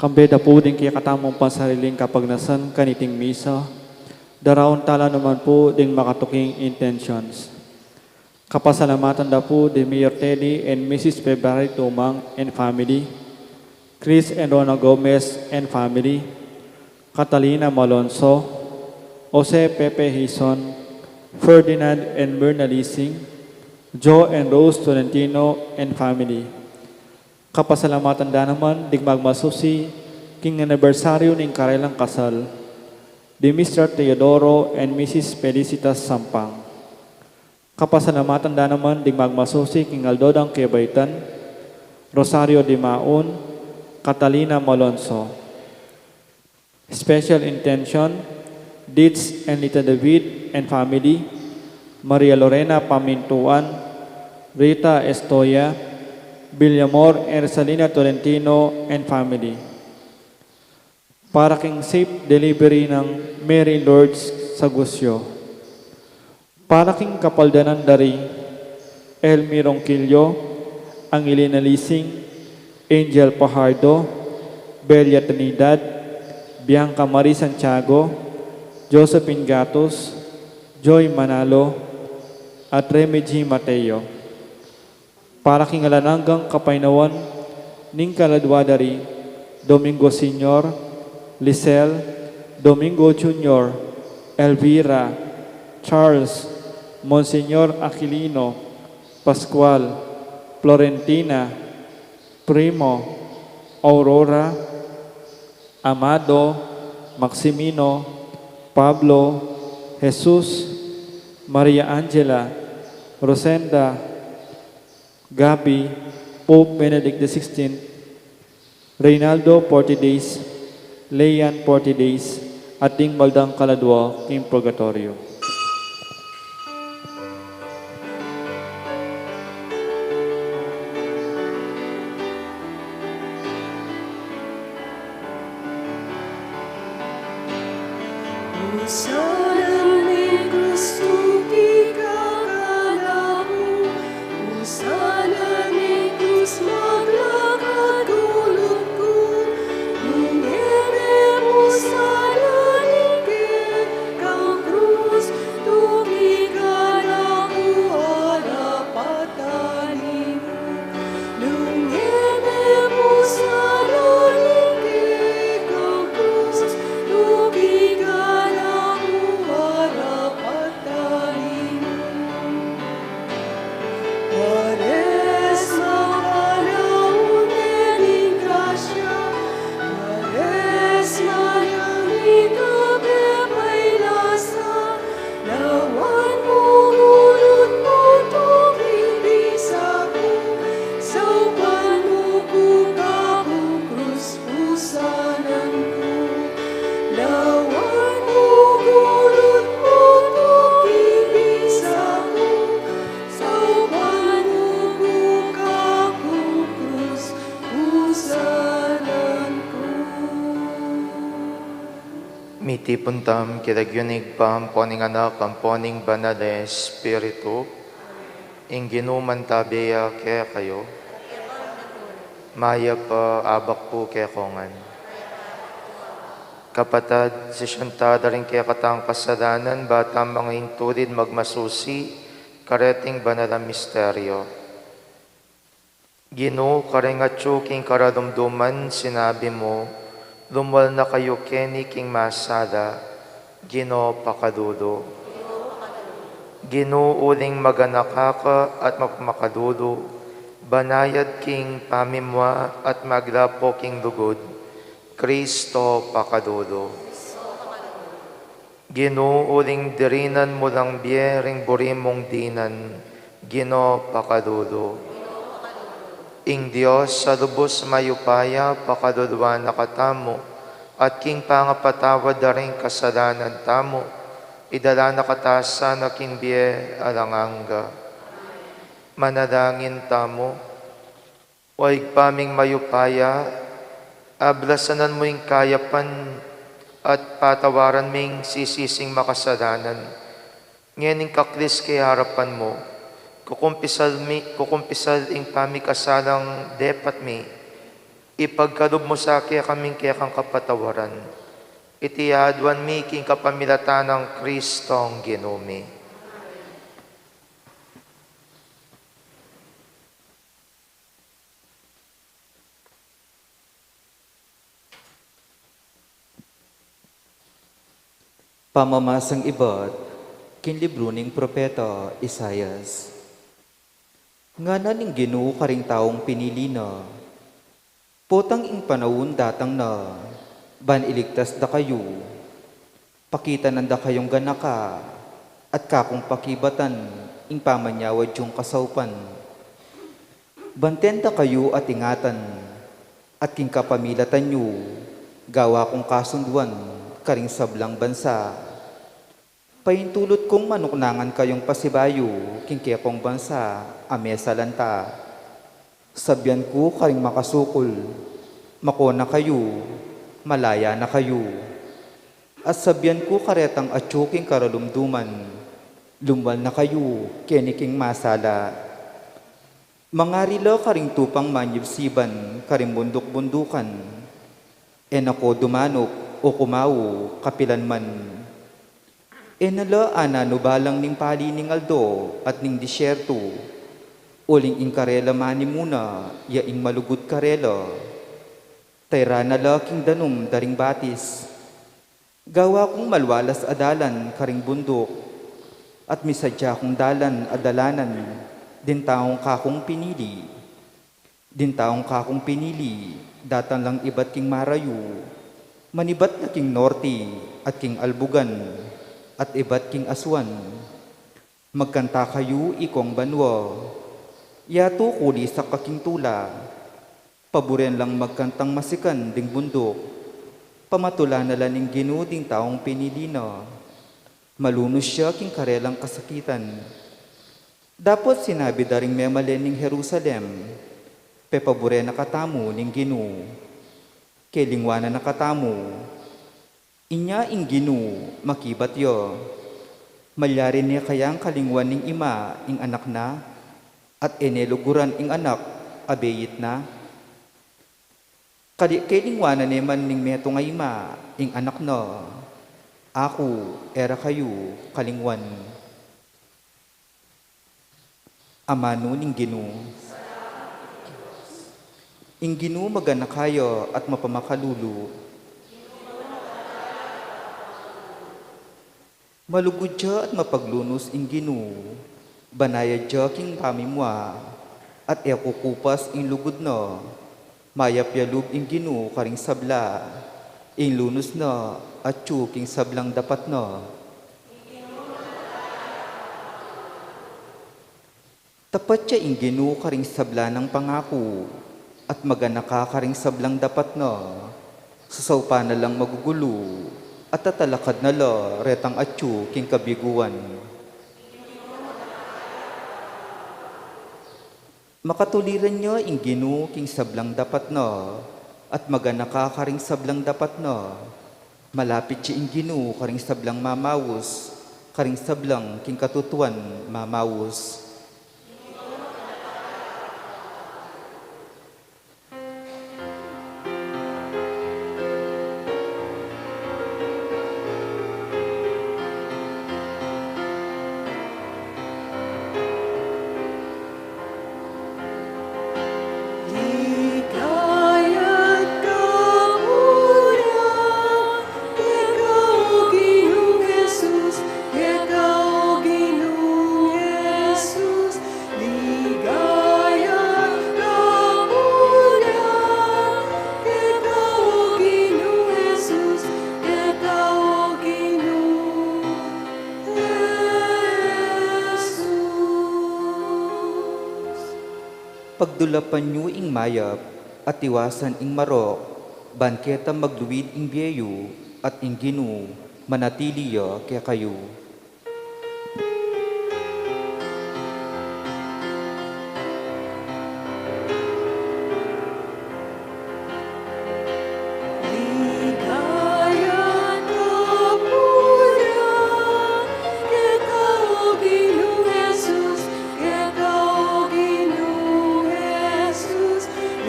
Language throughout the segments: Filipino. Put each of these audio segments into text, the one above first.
Kambeda po din kaya katamong pansariling kapagnasan kaniting misa. Daraon tala naman po ding makatuking intentions. Kapasalamatan da po di Mayor Teddy and Mrs. February Tumang and family. Chris and Rona Gomez and family. Catalina Malonzo. Jose Pepe Hison. Ferdinand and Myrna Lising. Joe and Rose Tolentino and family. Kapasalamatan da naman dig magmasusi king anibersaryo ning karelang kasal di Mr. Teodoro and Mrs. Felicitas Sampang. Kapasalamatan da naman dig magmasusi king Aldodang Kebaitan, Rosario Di Maun, Catalina Malonzo. Special intention, Ditz and Lita David and family, Maria Lorena Pamintuan, Rita Estoya, Villamor Ersalina Tolentino and family. Para king safe delivery ng Mary Lourdes Sagusyo. Para king kapaldanan dari Elmi Ronquillo, Angelina Lising, Angel Pajardo, Belia Trinidad, Bianca Marie Santiago, Josephine Gatos, Joy Manalo, at Remy G. Mateo. Para king alananggang kapainawan ning kaladwadari Domingo Senior, Lisel, Domingo Junior, Elvira, Charles, Monsignor Aquilino, Pascual, Florentina, Primo, Aurora, Amado, Maximino, Pablo, Jesus, Maria Angela, Rosenda, Gabi, Pope Benedict XVI, Reynaldo 40 days, Leyan 40 days, at Ding Baldang Kaladwa, King Purgatorio. Miti puntam kiragyunig pam poning anak ang poning banal na Espiritu, ingginuman tabiya kaya kayo, maya pa abak po kaya kongan. Kapatad, si Shantada rin kaya katang kasalanan, batang mga intulid magmasusi, kareting banal ang misteryo. Gino, karengatyo king karadumduman, sinabi mo, lumal na kayo keni king masada, Gino pakadudo. Gino uling maganakaka at mapmakadudo, banayad king pamimwa at maglapo king lugod, Kristo pakadudo. Gino uling dirinan mo lang biyering burimong dinan, Gino pakadudo. Ing Diyos sa lubos mayupaya, pakadudwa na katamo, at king pangapatawad na rin kasalanan tamo, idala na katasa na king biye alanganga. Manalangin tamo, waig paming mayupaya, ablasanan mo yung kayapan at patawaran ming sisising makasalanan. Ngayon kaklis kay harapan mo, kukumpisal ing pamikasalang depat mi, Ipagkalob mo sa kaya kaming kaya kang kapatawaran. Itiyadwan mi king kapamilatan ng Kristong Ginumi. Pamamasang iba't kinlibro ning propeta Isayas. Nga na ning Ginoo karing taong pinili na, potang ing panahon datang na, ban iligtas da kayo, pakita nanda kayong ganaka, at kakong pakibatan, ing pamanyawad yung kasaupan. Bantenda kayo at ingatan, at king kapamilatan nyo, gawa kong kasunduan, karing sablang bansa. Paintulot kong manuknangan kayong pasibayo, king kong bansa, amesa lanta. Sabyan ko karing makasukol, makona kayo, malaya na kayo. At sabyan ko karetang atsuking karalumduman, lumbal na kayo, keniking masala. Mangarila karing tupang manyibsiban, karing bundok-bundukan. Ako dumanok, o kumawo, kapilan man. Enala nubalang ning pali ning aldo at ning disyerto. Uling ing karela mani muna, yaing malugod karela. Tayra na laking danum daring batis. Gawa kong malwalas adalan karing bundok. At misadya kong dalan adalanan, din taong kakong pinili. Din taong kakong pinili, datan lang iba't king marayu. Manibat na king norte at king albugan at iba't king aswan. Magkanta kayo ikong banwa, yato kuli sa kaking tula. Paboren lang magkantang masikan ding bundok, pamatula na laning ginuding taong pinili na. Malunos siya king karelang kasakitan. Dapat sinabi daring memalen ning Jerusalem, pepabore na katamu ning Ginoo. Kelingwana na katamu, inya ing Ginoo makibat yo. Malyari niya kayang kalingwan ning ima ing anak na, at eneluguran ing anak abeyit na. Kelingwana neman ning meto nga ima ing anak na, ako era kayo kalingwan. Amano ning Ginoo. Ing Ginoo magana kayo at mapamakalulu. Malugod siya at mapaglunos ing Ginoo. Banayad siya king pamimwa at ekukupas ing lugod na. Mayapyalub ing Ginoo karing sabla. Ing lunos na at king sablang dapat na. Tapat siya ing Ginoo karing sabla ng pangako. At magana ka karing sablang dapat na, sasawpa na lang magugulo, at tatalakad na la retang atyu king kabiguan. Makatuliran niya ing Ginoo king sablang dapat na, at magana ka karing sablang dapat na, malapit siya ing Ginoo karing sablang mamawos, karing sablang king katutuan mamawos. Pagdulapan nyo ing mayap at iwasan ing marok, banketa magluwid ing biyeyo at ing Ginoo manatiliya kaya kayo.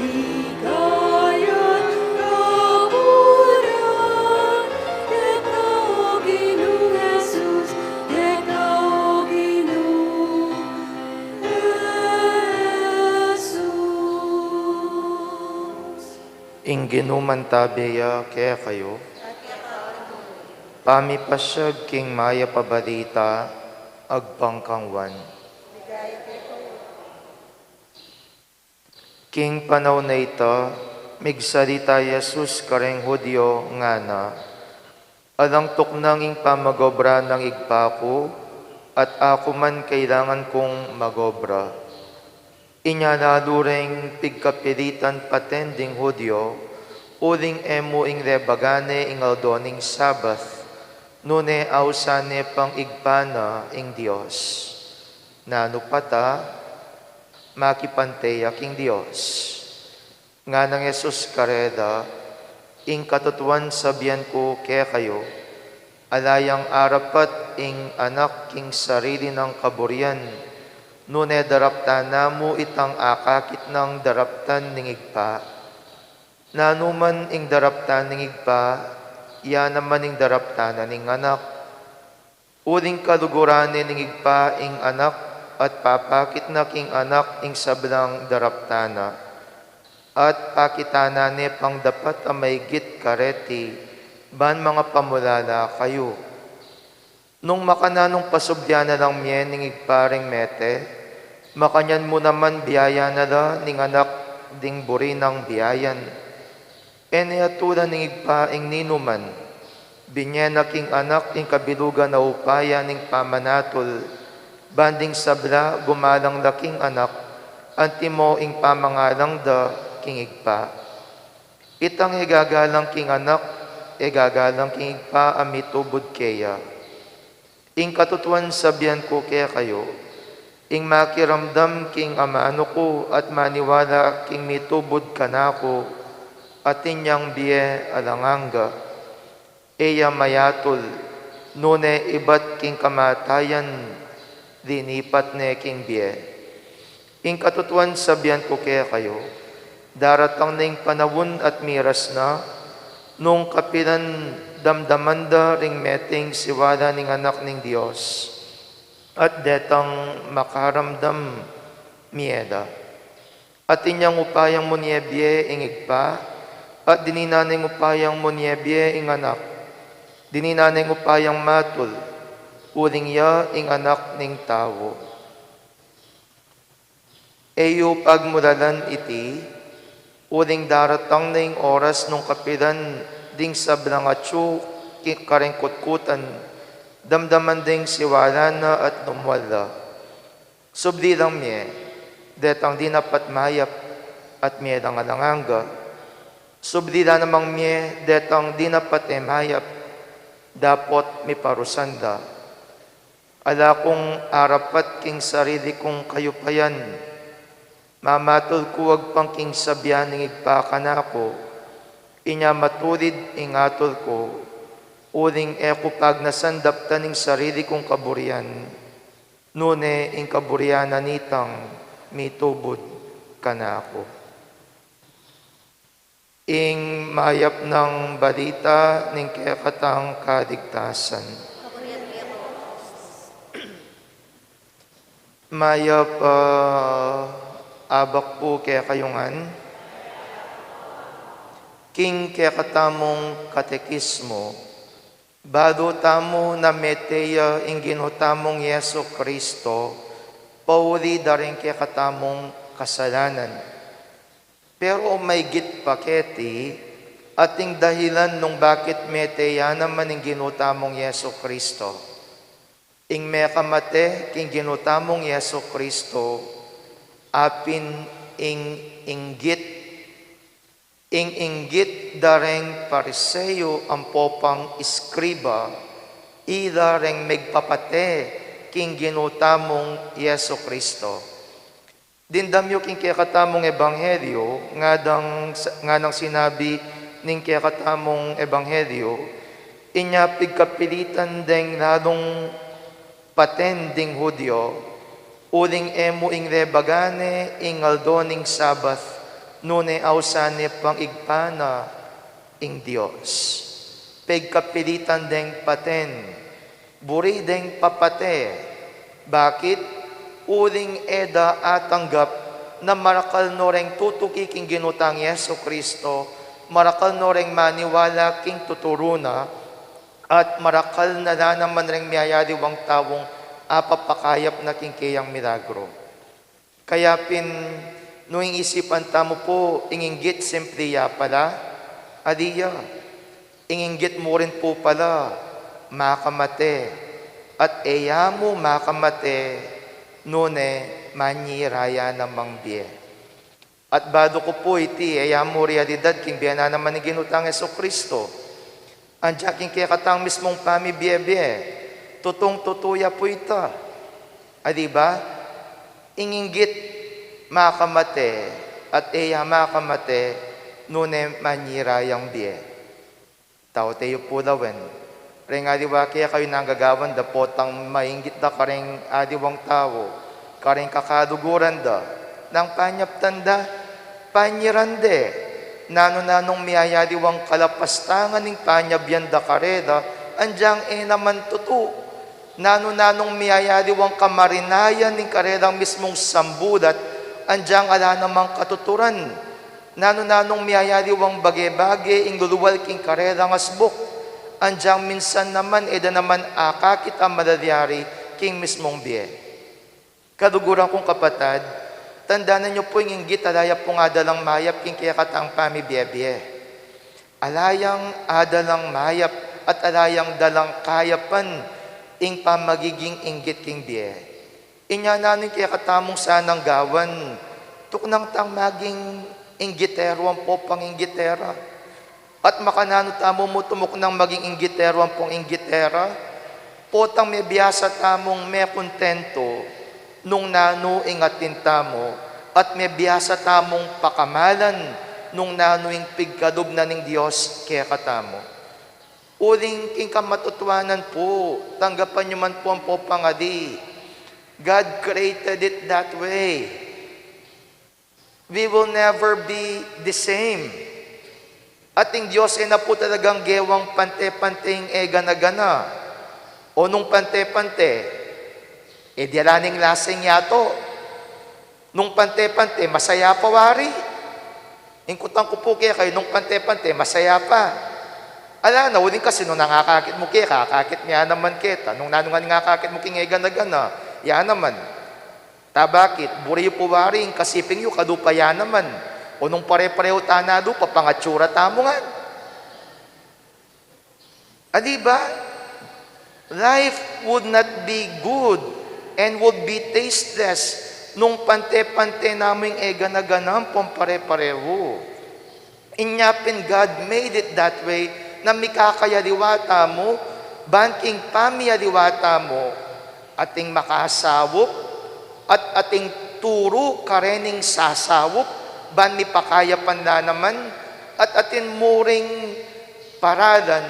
Ligaya Ingginuman tabiya kaya kayo. Pamipasyag king maya pabalita, agpangkangwan. King panaw na ito, migsalita Jesus kareng Hudyo nga na, alang tuknang ing pamagobra ng igpako, at ako man kailangan kong magobra. Inyalaluring pigkapilitan patending Hudyo, uling emo ing rebagane ing aldoning Sabath, nune ausane pang igpana ing Dios. Nanupata, makipanteya king Dios. Nga ng Jesus kareda, ing katutuan sabihan ko kaya kayo, alayang arapat ing anak king sarili ng kaburian, nune daraptan namo itang akakit ng daraptan ning igpa. Nanuman ing daraptan ning igpa, iya naman ing daraptanan ning anak. Uling kaluguranin ning igpa ing anak, at papakit na king anak ing sablang daraptana. At pakitana ni pang dapat amaygit kareti, ban mga pamulala kayo. Nung makananong pasubya na lang miyen ning igparing mete, makanyan mo naman biyaya na la ning anak ding buri ng biyayan. Eniatulan ning igpaing ninuman, binyena king anak ing kabilugan na upaya ning pamanatol, banding sabla gumalang laking anak, antimo ing pamangalang da king igpa. Itang igagalang king anak, igagalang king igpa amitubod keya. Ing katutuan sabihan ko kaya kayo, ing makiramdam king amaano ko at maniwala king mitubod kanako, atin niyang biye alanganga, eya mayatol, nune ibat king kamatayan, dinipat ne king biye. Ing katutuan sabihan ko kaya kayo, daratang ning panawon at miras na, nung kapilan damdamanda ring meting siwala ning anak ning Dios, at detang makaramdam mieda. Atin niyang upayang munyebye ing igpa, at dininanay upayang munyebye ing anak, dininanay upayang matul, uling ya ing anak ning tao. Eyo pagmulalan iti, uling daratang na ing oras nung kapilan ding sablang atyo karengkutkutan, damdaman ding siwala na at lumwala. Subdi lang miye, detang di napat mayap at miye lang alanganga. Subdila namang miye, detang di napat mayap, dapot mi parusanda. Ala kong arapat king sarili kong kayupayan, mamatol kuwag pang king sabyan ng igpakan ako, inya matulid ingatol ko, uling eko pag nasandaptan ng sarili kong kaburian, nune ing kaburian nitang mitubod kanako. Ing mayap ng balita ning kekatang kaligtasan. Mayap abak po kaya kayungan. King kekatamong katekismo, bado tamo na meteya ing ginutamong Yeso Kristo, pauli daring kekatamong kasalanan. Pero may git paketi, ating dahilan nung bakit meteya naman ing ginutamong Yeso Kristo. Ing mekamate king ginutamong Yeso Kristo, apin ing inggit dareng pariseyo ang popang iskriba, ida reng megpapate king ginutamong Yeso Kristo. Dindamyo king kekatamong ebanghelyo, nga nang sinabi ning kekatamong ebanghelyo, inya pigkapilitan deng ladong patending Hudyo, uling emo ing rebagane ing aldoning Sabath, nune ausane pang igpana ing Dios. Pigkapilitan deng paten, buri deng papate. Bakit? Uling eda atanggap na marakal no reng tutuki king ginutang Yeso Kristo, marakal no reng maniwala king tuturuna, at marakal na naman reng miyayariwang tawong apapakayap na king kayang milagro. Kaya nuing isipan tamo po, inginggit simpliya pala, adiya, inginggit mo rin po pala, makamate, at eya mo makamate, nune manyiraya namang biye. At bado ko po iti, eya mo realidad, king biya na naman ni ginutang Jesucristo, anja king kaya katang mismong pamibiye-biye, tutong-tutuya po ita. Adiba? Inginggit makamate, at eya makamate, nune manyirayang biye. Tao tayo po dawen. Ring adiwa kaya kayo nanggagawan da potang mainggit da karing adiwang tao, karing kakaduguran da, nang panyaptanda, panyirande, nanong miyayadiwang kalapastangan ning panyabyan da kareda, anjang naman tutu. Nanong miyayadiwang kamarinayan ning karedang mismong sambudat, anjang ala namang katuturan. Nanong miyayadiwang bage-bage ing luluwal king karedang asbok, anjang minsan naman eda naman aka kita madadyari king mismong biye. Kaduguran kong kapatad, tandaan niyo po yung inggit, alaya po nga dalang mayap king kaya katang pamibiye-biye. Alayang adalang mayap at alayang dalang kayapan ing pamagiging inggit king biye. Inya nanin kaya katamong sanang gawan, tuknang tang maging inggitero ang po pang inggitera. At makanano tamo mo tumok ng maging inggitero ang pong inggitera, potang may biyasa tamong may kontento, nung nano ingatin tamo, at may biyasa tamong pakamalan, nung nano ing pigkadob na ning Diyos kaya katamo. Uling king kamatutuanan po, tanggapan nyo man po ang popangadi. God created it that way. We will never be the same. Ating Diyos ay na po talagang gewang pante-panteng gana-gana. O nung pante-pante, dialaning lasing yato. Nung pante-pante, masaya pa wari. Ingkutang ko po kaya kayo, nung pante-pante, masaya pa. Ala na, uling kasi nung nangakakit mo kaya, kakakit niya naman kita. Nung nanungan ngakakit mo kaya gana-gana, yan naman. Tabakit, buri po waring, kasiping yu, kadupa yan naman. O nung pare-pareho tanado, papangatsura tamo nga. Adiba? Life would not be good and would be tasteless nung pante-pante naming gana-ganang pare-pareho. Inyapin God made it that way, na mikakayaliwata mo, banking pamiyaliwata mo, ating makasawop, at ating turo karening sasawop, ban mi pakayapan na naman, at atin muring paralan,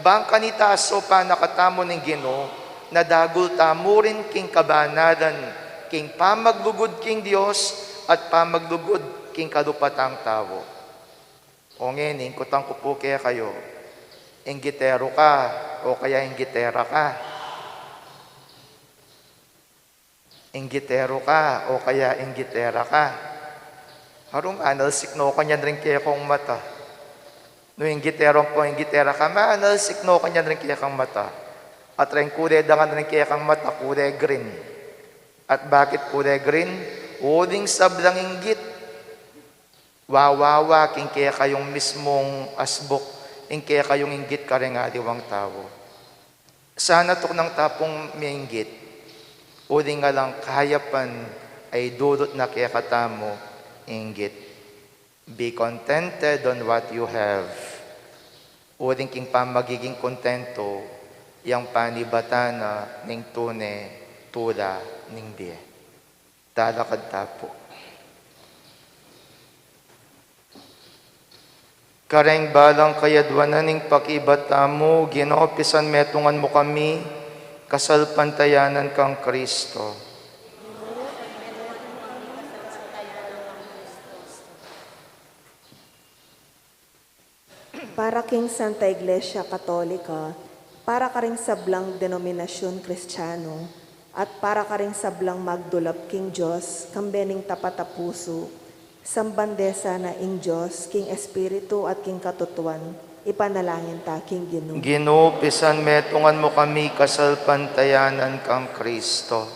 bang kanitaso pa nakatamo ng Ginoo, na dagul tamo rin king kabanadan, king pamaglugod king Diyos, at pamaglugod king kadupatang tao. O ngayon, kutang ko po kaya kayo, inggitero ka, o kaya inggitera ka. Inggitero ka, o kaya inggitera ka. Harum analsik no kanyan rin kaya kong mata. No inggitero po inggitera ka, ma-analsik no kanyan rin kaya kang mata. At rin kulay dangan rin kaya kang mata, kulay green. At bakit kulay green? Uling sablang inggit. Wawawa, king kaya kayong mismong asbok, ing kaya kayong inggit ka rin nga diwang tao. Sana tok ng tapong may inggit, uling nga lang kahayapan ay dulot na kaya katamo inggit. Be contented on what you have. Uling king pamagiging kontento, yang panibatana ning tune, tula ning biye. Talakad tapo. Kareng balang kayadwanan ning pakibata mo, ginoopisan metungan mo kami, kasalpantayanan kang Kristo. Para king Santa Iglesia Katolika, para ka ring sablang denominasyon Kristiyano, at para ka ring sablang magdulap king Diyos, kambening tapat a puso, Sambandesa na ing Diyos, King Espiritu at King Katutuan, ipanalangin ta, King Ginoo. Ginoo, pisan metungan mo kami kasalpantayanan kang Kristo.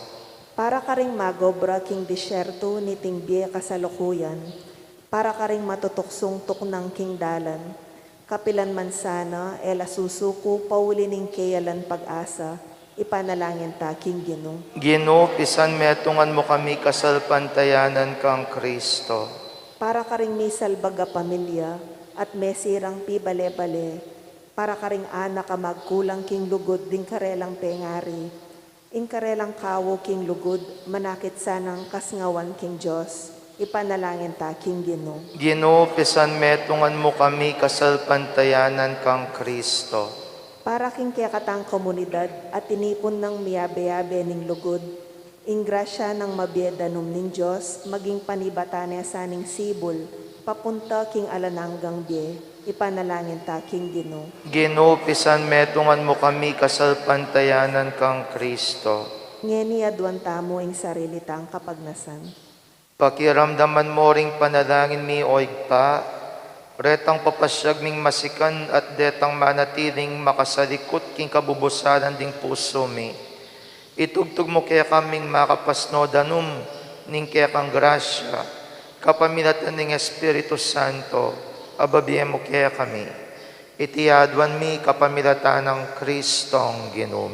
Para ka ring magobra, King Disyerto, ni Tingbiye kasalukuyan, para ka ring matutuksong tuknang King Dalan, kapilan man sana, ela susuko, paulining kayalan pag-asa, ipanalangin ta, King Ginoo. Ginoo, pisan metungan mo kami kasalpantayanan kang Kristo. Para ka ring may salbaga pamilya, at mesirang pi bale-bale, para ka ring anak ka magkulang King lugod, ding karelang pengari, ing karelang kawo King lugod, manakit sanang kasngawan King Diyos, ipanalangin ta, King Ginoo. Ginoo, pisan metungan mo kami kasalpantayanan kang Kristo. Para king kaya katang komunidad at tinipon ng miyabe-yabe ning lugod, ing grasya ng mabiedanom ning Diyos, maging panibatanya sa ning sibol, papunta king alananggang biye, ipanalangin ta, King Ginoo. Ginoo, pisan metungan mo kami kasalpantayanan kang Kristo. Ngeni aduan tamo ing sarili tang kapagnasan. Pakiramdaman mo ring panalangin mi oig pa, retang papasyag ning masikan at detang manatiling makasalikot king kabubusanan ding puso mi. Itugtog mo kaya kaming makapasno danum ning kaya kang grasya, kapamilatan ning Espiritu Santo, ababiye mo kaya kami. Itiadwan mi kapamilatan ng Kristong Ginoo.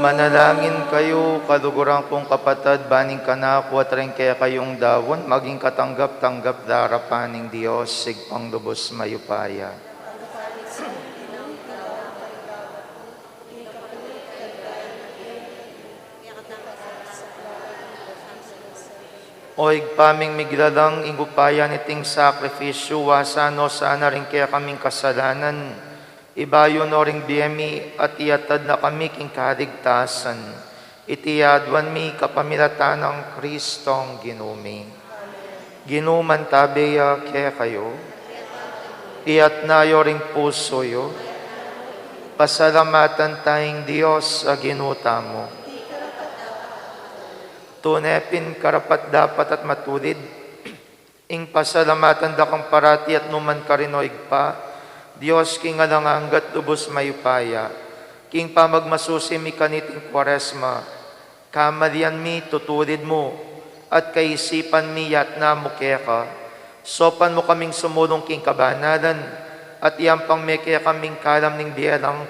Manalangin kayo, kaluguran kong kapatid, baning kanako at rin kaya kayong dawon, maging katanggap-tanggap darapaning Diyos, sigpang lubos mayupaya. Oig paming miglalang ingupayan iting sakripisyo, wasano sana rin kaya kaming kasalanan, ibayo no ring biyemi at iatad na kami king kaligtasan. Itiyadwan mi kapamilatan ng Kristong Ginoo. Ginuman tabeya kaya kayo, iat nayo ring puso yo, pasalamatan tayong Diyos sa ginuta mo. Tunepin karapat dapat at matulid, ing pasalamatan da kang parati at numan karinoig pa, Diyos king alanganggat lubos mayupaya, king pamagmasusi mi kaniting kwaresma, kamalian mi tutulid mo, at kaisipan mi yat na mukeka, sopan mo kaming sumulong king kabanalan, at iyampang me kaya kaming kalam ning biyalang,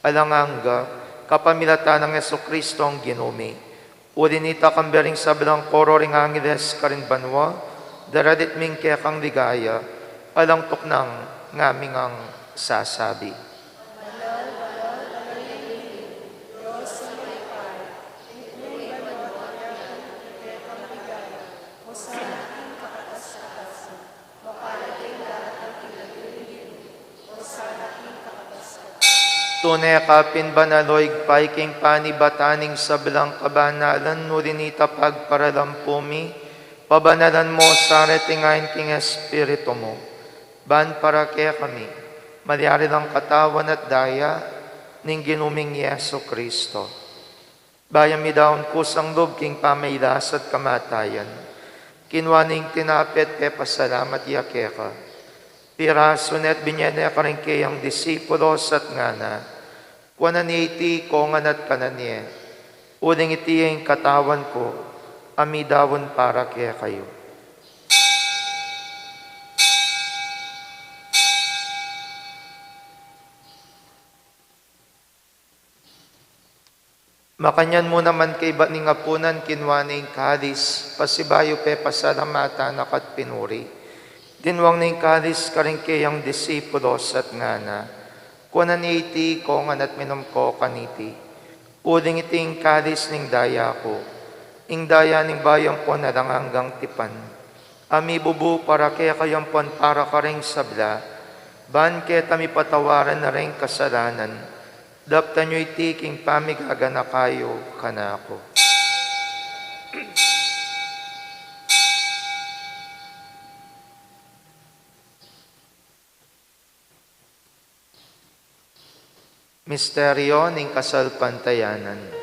alanganga, kapamilata ng Yeso Kristo ang ginumi. Urinita kambering sabilang koro ring angeles karin banwa, daradit ming kaya kang ligaya, alang tuknang ngaming ang sasabi. Tunay kapin banaloig paiking panibataning sabilang kabanalan nurinita pagparalampumi, pabanalan mo sa retingain king Espiritu mo. Ban para kaya kami, malyari lang katawan at daya, ning ginuming Yeso Kristo. Bayang mi daon kusang loob king pamaylas at kamatayan, kinwaning tinapit ke pasalamat yakeka. Piraso net binyene ka rin kayang disipulos at ngana, kuwanan iti kongan at kananye, uling iti ang katawan ko, amidawon para kaya kayo. Makanyan mo naman kay baning apunan kinwaning kalis, pasibayo pe pasalamatan akat pinuri. Dinwang ning kalis karing kayang disipulos at ngana, kuwanan iti kongan at minom ko kaniti, uling iting kalis ning daya ko, ing daya ning bayang ko na lang hanggang tipan. Ami bubu para kaya kayang pon para karing sabla, ban kaya tami patawaran na rin kasalanan, dapta nyo iti king pamigaga na kayo kanako. Misteryo ning kasalpantayanan.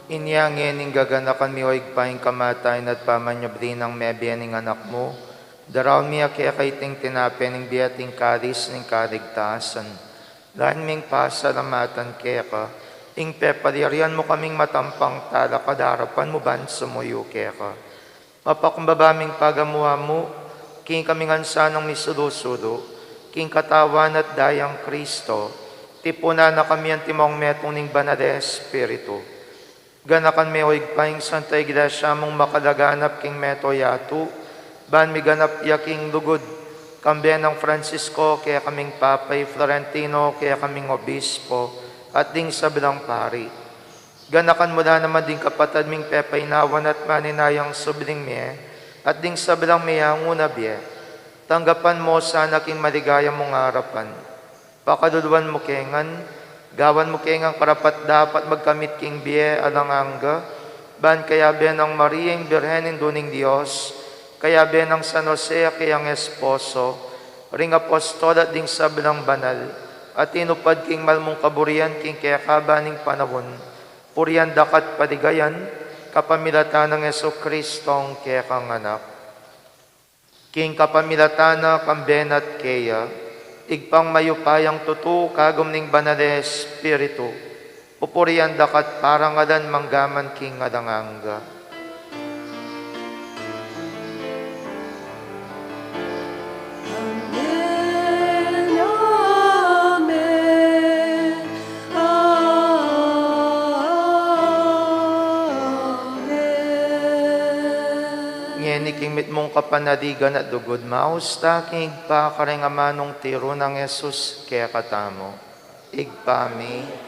Inyangin ning gaganakan mi oig paing kamatayan at pamanyabdi ng mebiyan ning anak mo. Daraw miya kaya kaiting tinapen ning biyating kalis ning kaligtasan. Lahan ming pasalamatan kaya ka, ing pepalirian mo kaming matampang tala kadarapan mo ban sumuyo kaya ka. Mapakumbabaming pagamuha mo, king kaming ansanong misulusulo, king katawan at dayang Kristo, tipuna na kami ang timong metong ning banade Espiritu. Ganakan may oig paing Santa Iglesia mong makalaganap king meto yatu, ban mi ganap yaking lugod, kambiyan ng Francisco, kaya kaming Papay Florentino, kaya kaming Obispo, at ding sabilang pari. Ganakan mo na naman ding kapatad ming pepainawan at maninayang subiling miye, at ding sabilang miyang unabye, tanggapan mo sana king maligaya mong harapan. Pakaduluan mo kengan, gawan mo kengang karapat dapat magkamit king biye alanganga, ban kaya ben ang Mariang Birhenin duning Diyos, kaya ben ang San Jose kayang esposo, ring apostol at ding sabilang banal, at inupad king malmong kaburian king kaya kabaning panahon, purian dakat padigayan, kapamilatan ng Yeso Kristong kaya kang anak. King kapamilatan na kamben at kaya, igpang mayupayang tutu kagom ning banale Espiritu, pupurian dakat parangalan manggaman king adanganga. King mit mong kapanadigan at dugod mausta king pa kareng amanong tiro ng Jesus kaya katamo. Igpami.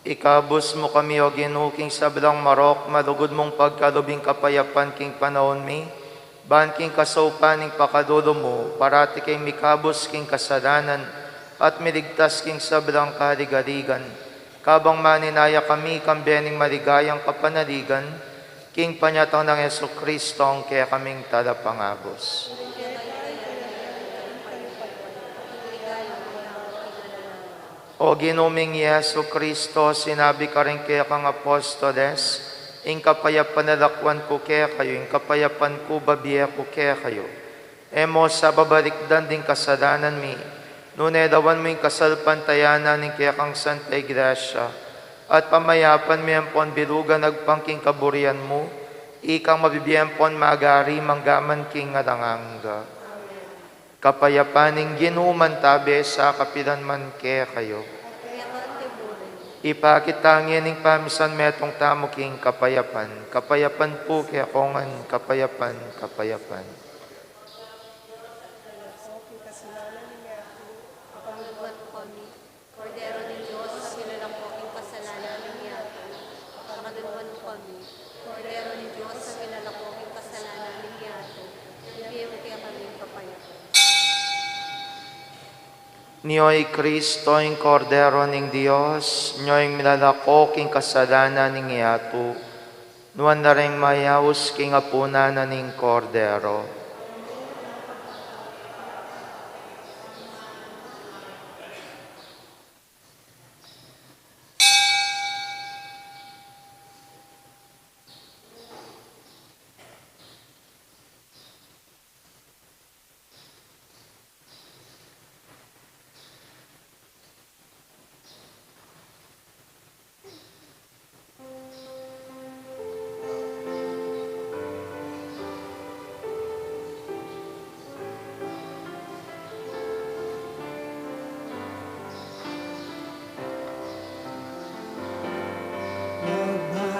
Ikabos mo kami o ginuking sablang marok, malugod mong pagkalubing kapayapan king panahon mi, ban king kasaupaning pakadulo mo, parati king mikabos king kasalanan, at miligtas king sablang kaligaligan. Kabang maninaya kami kambening maligayang kapanaligan, king panyatang ng Yesu Kristo ang kaya kaming talapangabos. O ginuming Yesu Kristo, sinabi ka rin kaya kang apostoles, ing kapayapan nalakwan ko kaya kayo, ing kapayapan ko babiya ko kaya kayo. Emo sa babalikdan din kasalanan mi, nunedawan mo yung kasalpantayanan ng kaya kang Santa Iglesia, at pamayapan mi ang pon bilugan nagpangking kaburian mo, ikang mabibiyan pon magari manggaman king ngalanganga. Kapayapaning ginuman tabi sa kapilan man kaya kayo. Ipakitangin ng pamisan metong tamo king kapayapan. Kapayapan po kaya kongan, kapayapan, kapayapan. Kordero ni Diyos, sa kinalakoking kasalanan niya. Pagkaduan mo kami. Kordero ni Diyos, sa kinalakoking kasalanan niya. Bigyan mo kaya kami kapayapan. Niyo'y Kristo, yung kordero ng Diyos, niyo'y milalako king kasalanan ng iyato, nuwan na rin mayawos king apunanan ng kordero.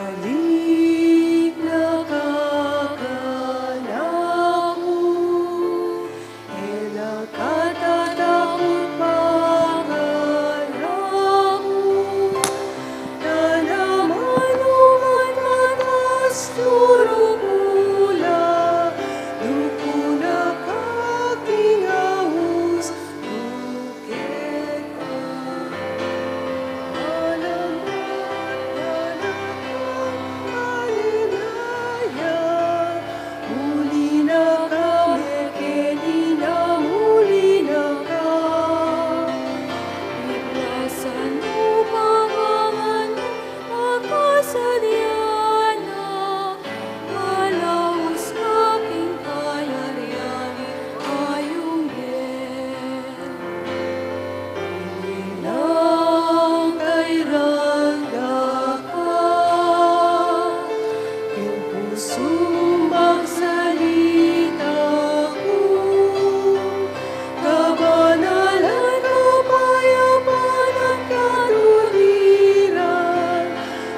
Nagbalik nakakalamu, nagkatatakot pangalamu, na naman umatatas turupula, lupuna kaking ahus, bukit ka. Nang kay rangga ka, yung pusong magsalita ko, kabanalan, kapayapan at katwiran,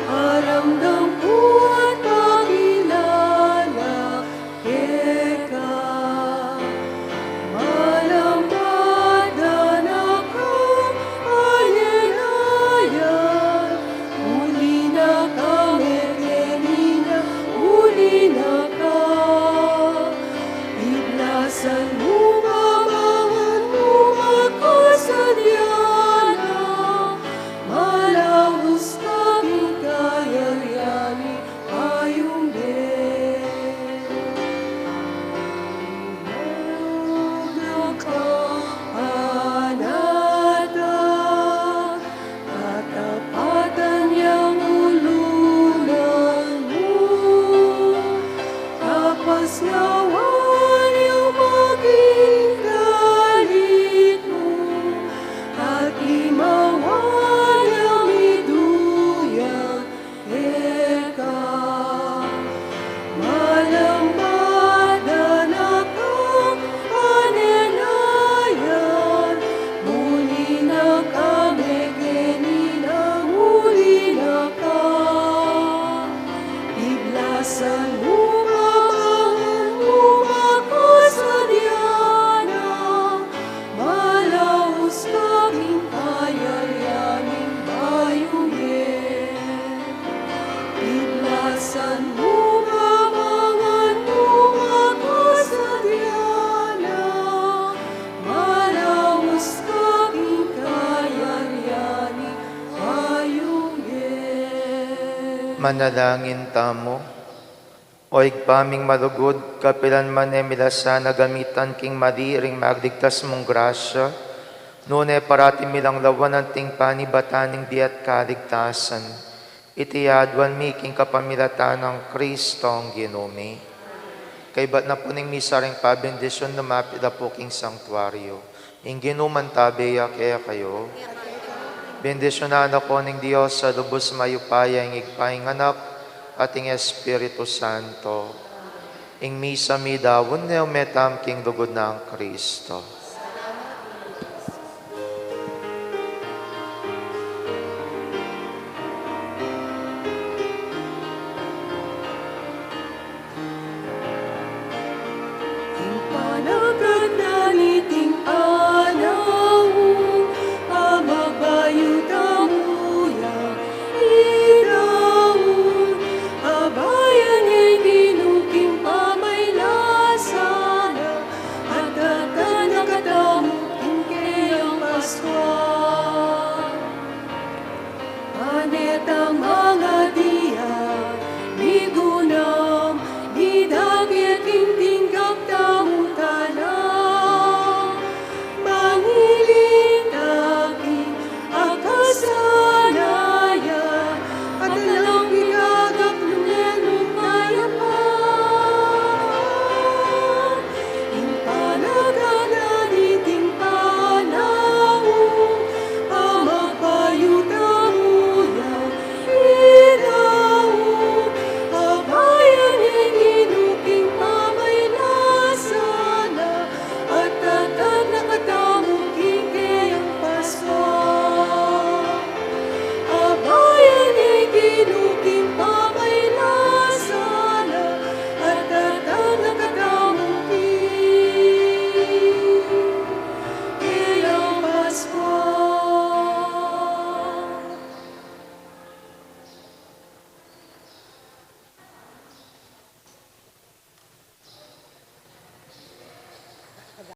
aramdam ko at pakilala, eka. Malambadan akong alalayan, uli na kami kanina, uli na ka. Iblasan mo, kabangan mo, makasadyana, malahos kaming kayayani, ayong din. Katapatan niyang ulunan mo, tapos nawan yung Manalangin tamo. Oig paming malugod, kapilan man emilasa na gamitan king madiring magdigtas mong grasya, nune parati milang lawan ang ting panibataning diat kaligtasan. Itiyadwan mi king kapamilatan ng Kristong Ginumi. Kay ba't na po ning misaring pabendisyon lumapit na po king sanktuaryo. Ing ginuman tabeya kaya kayo. Bendisyonan ako ning Diyos sa lubos mayupaya ing igpaing anak at ing Espiritu Santo. Ing misa mi dawon na umetam king lugod ng Kristo.